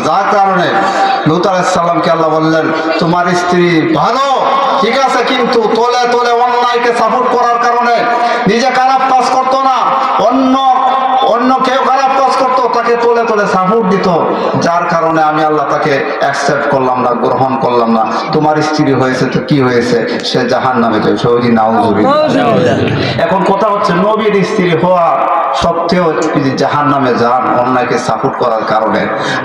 যার কারণে লূত আলাইহিস সালামকে আল্লাহ বললেন তোমার স্ত্রী ভালো ঠিক আছে, কিন্তু তলে তলে অন্যায়কে সাপোর্ট করার কারণে নিজে খারাপ কাজ করতো না, অন্য কেউ খারাপ কাজ করতো তাকে তলে তলে সাপোর্ট দিত, যার কারণে আমি আল্লাহ তাকে অ্যাকসেপ্ট করলাম না, গ্রহণ করলাম না। তোমার স্ত্রী হয়েছে তো কি হয়েছে, সে জাহান্নামে যাবে। সৌদি নাউজুবিল্লাহ। এখন কথা হচ্ছে নবীর স্ত্রী হওয়া সত্ত্বেও যদি জাহান্নামে যান অন্যায়কে সাপোর্ট করার কারণে,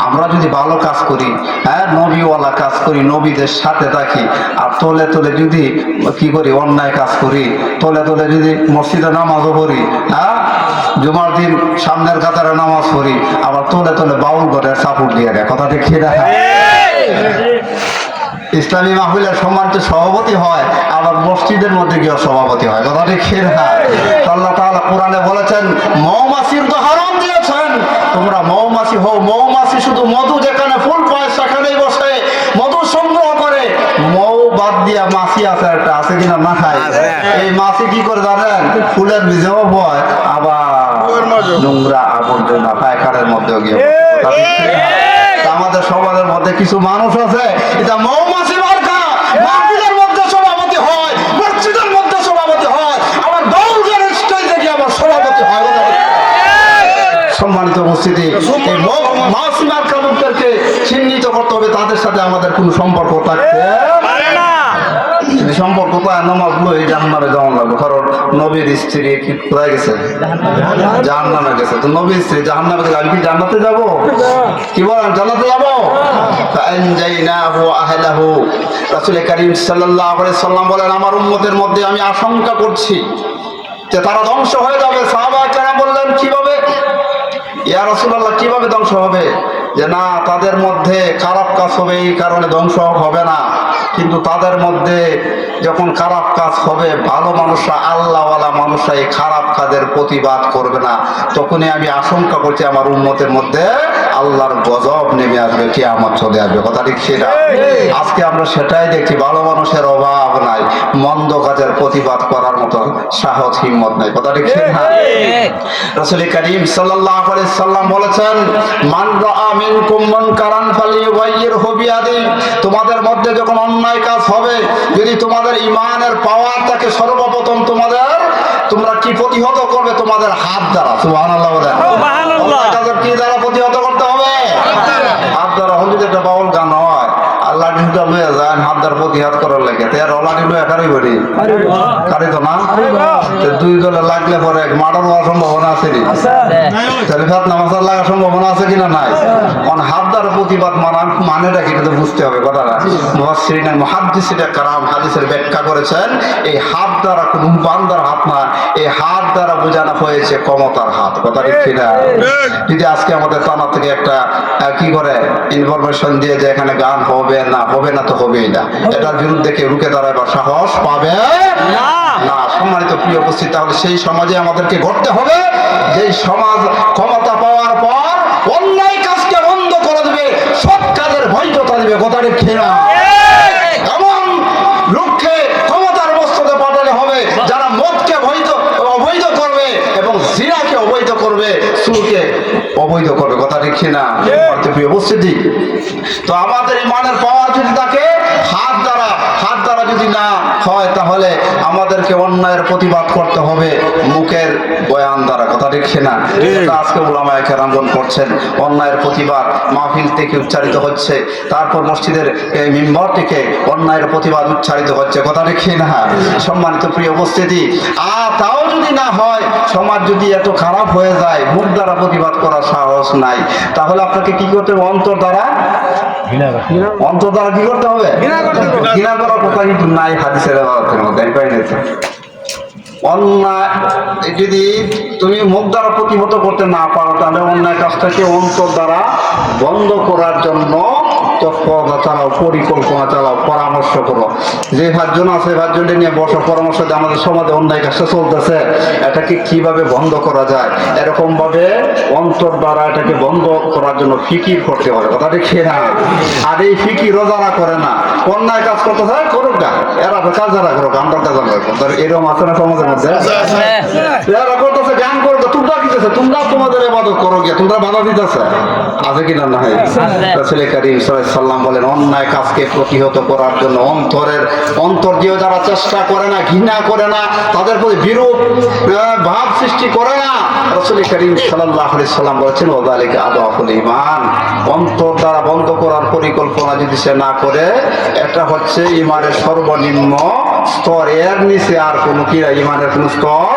আমরা যদি ভালো কাজ করি, হ্যাঁ নবীওয়ালা কাজ করি, নবীদের সাথে থাকি, আর তলে তলে যদি কি করি অন্যায় কাজ করি, তলে তলে যদি মসজিদে নামাজও পড়ি, হ্যাঁ জুমার দিন সামনের কাতারে নামাজ পড়ি, আবার তলে তলে বাউল করে সাপোর্ট দিয়ে দেয়, কথা ঠিক না? ইসলামী মাহফিলের সম্মানিত সভাপতি হয়, আবার মসজিদের মধ্যে গিয়ে সভাপতি হয়, কথা ঠিক না? আল্লাহ তাআলা কোরআনে বলেছেন মৌমাছির তো হারাম দিয়েছেন, তোমরা মৌমাছি হও। মৌমাছি শুধু মধু যেখানে ফুল পায় সেখানেই বসে মধু সংগ্রহ করে। মৌ বাদ দিয়া মাছি আছে, একটা আছে কিনা না খায়। এই মাছি কি করে জানেন, ফুলের বীজেও বয়, আবার নোংরা আবর্জনা পায়খানার মধ্যেও গিয়ে। আমাদের সমাজের মধ্যে কিছু মানুষ আছে এটা মৌমাছি মার্কা, মাহফিলের মধ্যে সভাপতি হয়, মসজিদের মধ্যে সভাপতি হয়, আবার দৌড়ের স্টেজে গিয়ে আবার সভাপতি হয়। সম্মানিত উপস্থিতি, এই মৌমাছি মার্কা লোকদেরকে চিহ্নিত করতে হবে, তাদের সাথে আমাদের কোনো সম্পর্ক থাকতে পারে না। সম্পর্ক নামাজ লই জাহান্নামে যাওয়া লাগবে, কারণ নবীর স্ত্রী কি কোথায় গেছে, জাহান্নামে গেছে। তো নবীর স্ত্রী জাহান্নামে গেলে আমি কি জান্নাতে যাব? কি বলেন, জান্নাতে যাব? ফাআনজাইনাহু ওয়া আহলাহু। রাসূল কারীম সাল্লাল্লাহু আলাইহি সাল্লাম বলেন আমার উম্মতের মধ্যে আমি আশঙ্কা করছি যে তারা ধ্বংস হয়ে যাবে। সাহাবায়ে কেরাম বললেন কিভাবে? ইয়া রাসূলুল্লাহ কিভাবে ধ্বংস হবে? যে না, তাদের মধ্যে খারাপ কাজ হবে এই কারণে ধ্বংস হবে না, কিন্তু তাদের মধ্যে যখন খারাপ কাজ হবে ভালো মানুষরা, আল্লাহওয়ালা মানুষরা এই খারাপ কাজের প্রতিবাদ করবে না, তখনই আমি আশঙ্কা করছি আমার উম্মতের মধ্যে আল্লাহর গজব নেমে আসবে, কিয়ামত চলে আসবে, কথা ঠিক সেটা? আজকে আমরা সেটাই দেখছি, ভালো মানুষের অভাব নাই, মন্দ কাজের প্রতিবাদ করার মতো সাহস হিম্মত নাই, কথা ঠিক সেটা? রাসূল কারীম সাল্লাল্লাহু আলাইহি সাল্লাম বলেছেন মান রাআ মিনকুম মুনকারান ফালিয়ুগাইয়িরহু বিয়াদিহি। তোমাদের মধ্যে যখন অন্যায় কাজ হবে, যদি তোমাদের ঈমানের পাওয়ার থাকে, সর্বপ্রথম তোমরা কি প্রতিহত করবে? তোমাদের হাত দ্বারা। সুবহানাল্লাহ বলেন। সুবহানাল্লাহ। কাজের কি দ্বারা প্রতিহত করতে হবে? হাত দ্বারা। হলি যেটা বাউল গান হয়, আল্লাহ নিটা লয়ে যান হাত দ্বারা প্রতিহত করার লাগে, তে রলা নিলো একারই বলি কারি তো না, দুই দলে লাগলে পরে মার্ডার হওয়ার সম্ভাবনা আছে নি, তাহলে ফাতনা মাসাল লাগার সম্ভাবনা আছে কিনা নাই? হাত দ্বারা প্রতিবাদ মানেটা কি তো বুঝতে হবে কথাটা। মুফাসসিরিন মুহাদ্দিসিনে কারাম হাদিসের ব্যাখ্যা করেছেন এই হাত দ্বারা কোনো বান্দার হাত না, এই হাত দ্বারা বোঝানো হয়েছে ক্ষমতার হাত, কথা ঠিক কিনা? যদি আজকে আমাদের থানা থেকে একটা কি করে ইনফরমেশন দিয়ে যে এখানে গান হবে না তো হবেই না, এটার বিরুদ্ধে কেউ রুখে দাঁড়াবার সাহস পাবে না। সম্মানিত প্রিয় উপস্থিত, তাহলে সেই সমাজে আমাদেরকে গড়তে হবে যেই সমাজ ক্ষমতা পাওয়ার পর অন্যায় কাজকে বন্ধ করে দেবে, সব কাজের বৈধতা দিবে, কথা ঠিক কিনা? এমন লক্ষ্যে ক্ষমতার বস্তুতে পাঠালে হবে যারা মদকে অবৈধ করবে এবং জিনাকে অবৈধ করবে, সুরকে অবৈধ করবে, কথা ঠিক কিনা? প্রিয় উপস্থিতি, তো আমাদের ঈমানের পাওয়ার যদি থাকে, হাত দ্বারা যদি না হয়, তাহলে আমাদেরকে অন্যায়ের প্রতিবাদ করতে হবে মুখের বয়ান দ্বারা, কথা ঠিক না? আজকে উলামায়ে কেরামগণ করছেন, অন্যায়ের প্রতিবাদ মাহফিল থেকে উচ্চারিত হচ্ছে, তারপর মসজিদের মিম্বর থেকে অন্যায়ের প্রতিবাদ উচ্চারিত হচ্ছে, কথা ঠিক না? সম্মানিত প্রিয় উপস্থিতি, তাও যদি না হয়, সমাজ যদি এত খারাপ হয়ে যায়, মুখ দ্বারা প্রতিবাদ করার সাহস নাই, তাহলে আপনাকে কি করতে হবে? অন্তর দ্বারা কি করতে হবে? ঘৃণা করার কথা কিন্তু নাই হাদিসের মধ্যে। অন্যায় যদি তুমি মুখ দ্বারা প্রতিহত করতে না পারো, তাহলে অন্যায় কাজটাকে অন্তর দ্বারা বন্ধ করার জন্য তৎপরতা চালাও, পরিকল্পনা চালাও, পরামর্শ করো। যে ভাজন আছে ভাজনটা নিয়ে বসো, পরামর্শ দিয়ে আমাদের সমাজে অন্যায় কাজটা চলতেছে, এটাকে কিভাবে বন্ধ করা যায়, এরকম ভাবে অন্তর দ্বারা এটাকে বন্ধ করার জন্য ফিকির করতে হবে, কথা ঠিক না? আর এই ফিকিরও যারা করে না, অন্যায় কাজ করতে হয় করুক না, এরা কাজ যারা করুক, আমরা কাজ করবো, এরকম আছে না সমাজের মধ্যে? এরা করতেছে গান করতো, তোমরা কিতেছে, তোমরা তোমাদের ইবাদত করো গিয়া, তোমরা বাধা দিতেছে আছে কিনা না? রাসূল করিম সাল্লাল্লাহু আলাইহি সাল্লাম বলেন, অন্যায় কাজকে প্রতিহত করার জন্য অন্তর দিয়ে যারা চেষ্টা করে না, ঘৃণা করে না, তাদের প্রতি বিরূপ ভাব সৃষ্টি করে না, রাসূল করিম সাল্লাল্লাহু আলাইহি সাল্লাম বলেছেন ওয়াযালিকা আদাফুল ঈমান। অন্তর দ্বারা বন্ধ করার পরিকল্পনা যদি সে না করে, এটা হচ্ছে ঈমানের সর্বনিম্ন স্তর, এর নিচে আর কোনো কি ঈমানের কোনো স্তর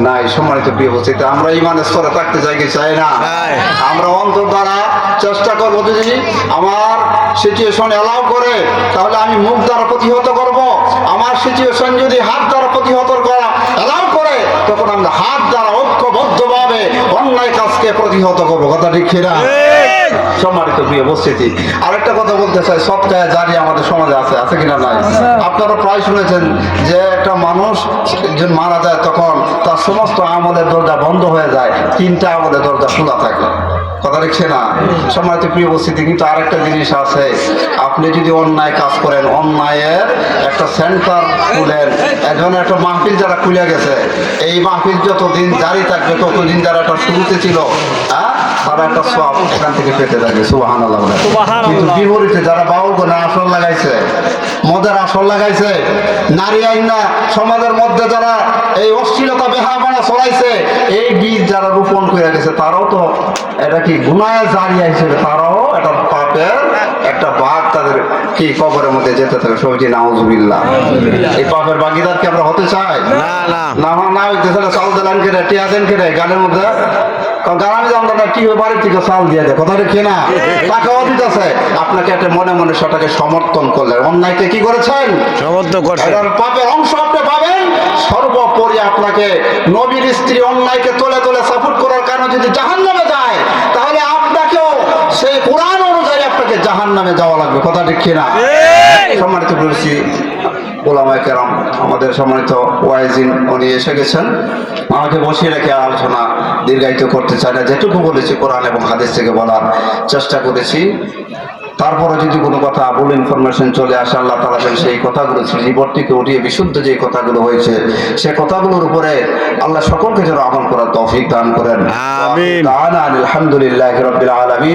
নাই। সম্মানিত প্রিয় উপস্থিতি, আমরা ঈমানের স্তরে থাকতে চাই না? আমরা অন্তর দ্বারা চেষ্টা করবো, যদি আমার সিচুয়েশন এলাও করে তাহলে আমি মুখ দ্বারা প্রতিহত করব, আমার সিচুয়েশন যদি হাত দ্বারা প্রতিহত করা এলাও করে তখন আমরা হাত দ্বারা ঐক্যবদ্ধভাবে অন্যায় কাজকে প্রতিহত করবো। কথা ঠিক কিনা? সম্মানিত প্রিয় উপস্থিতি, আরেকটা কথা বলতে চাই, সৎকায়ে জারি আমাদের সমাজে আছে কিনা নাই? আপনারা প্রায় শুনেছেন যে একটা মানুষ একজন মারা যায়, তখন তার সমস্ত আমলের দরজা বন্ধ হয়ে যায়, 3টা আমলের দরজা খোলা থাকে। কথা দেখছে না? সম্মানিত প্রিয় উপস্থিতি, কিন্তু আরেকটা জিনিস আছে, আপনি যদি অন্যায় কাজ করেন, অন্যায়ের একটা সেন্টার খুলেন, এখন একটা মাহফিল যারা খুলে গেছে, এই মাহফিল যতদিন জারি থাকবে ততদিন যারা একটা শুরুতে ছিল, তারা একটা সব এখান থেকে পেতে থাকে। সুবহানাল্লাহ। কিন্তু বিপরীতে যারা বাউল গানে আসর লাগাইছে, মদের আসর লাগাইছে, নারী আইনা সমাজের মধ্যে যারা এই অশ্লীলতা বেহায়াপনা ছড়াইছে, এই বীজ যারা রোপণ করে গেছে, তারাও তো এটা কি গুনাহে জারিয়া হিসেবে তারাও এটা পাপের একটা ভাগ তাদের কি কবরের মধ্যে যেতে থাকে। সবাই নাউজুবিল্লাহ। এই পাপের ভাগীদার কি আমরা হতে চাই? না হইতেছে না। চাল দিলেন কেটে, টিয়া দেন কেটে গানের মধ্যে, গান আমরা কি বাড়ির থেকে চাল দিয়ে দেয়, কথা রেখে না, টাকাও দিতেছে আপনাকে, একটা মনে মনে সেটাকে সমর্থন করলেন, অন্যায়কে কি করেছেন? সমর্থন করছেন। পাপের অংশ আপনি পাবেন। সর্বোপরি আপনাকে নবীর স্ত্রী অন্যায়কে তোলে তোলে সাপোর্ট করার কারণে যদি জাহান্নামে যায়, তাহলে আপনাকেও সেই কোরআন অনুযায়ী আপনাকে জাহান্নামে যাওয়া লাগবে। কথা ঠিক কিনা? সম্মানিত বলছি, ওলামায়ে কেরাম, আমাদের সম্মানিত ওয়াইজিন উনি এসে গেছেন, আমাকে বসিয়ে রেখে আলোচনা দীর্ঘায়িত করতে চাই না। যেটুকু বলেছি কোরআন এবং হাদিস থেকে বলার চেষ্টা করেছি। তারপরে যদি কোনো কথা ভুল ইনফরমেশন চলে আসে, আল্লাহ তাআলা সেই কথাগুলো জীবন থেকে উঠিয়ে বিশুদ্ধ যে কথাগুলো হয়েছে, সে কথাগুলোর উপরে আল্লাহ সকলকে যেন আমল করার তৌফিক দান করেন। আমিন। আলহামদুলিল্লাহি রাব্বিল আলামিন।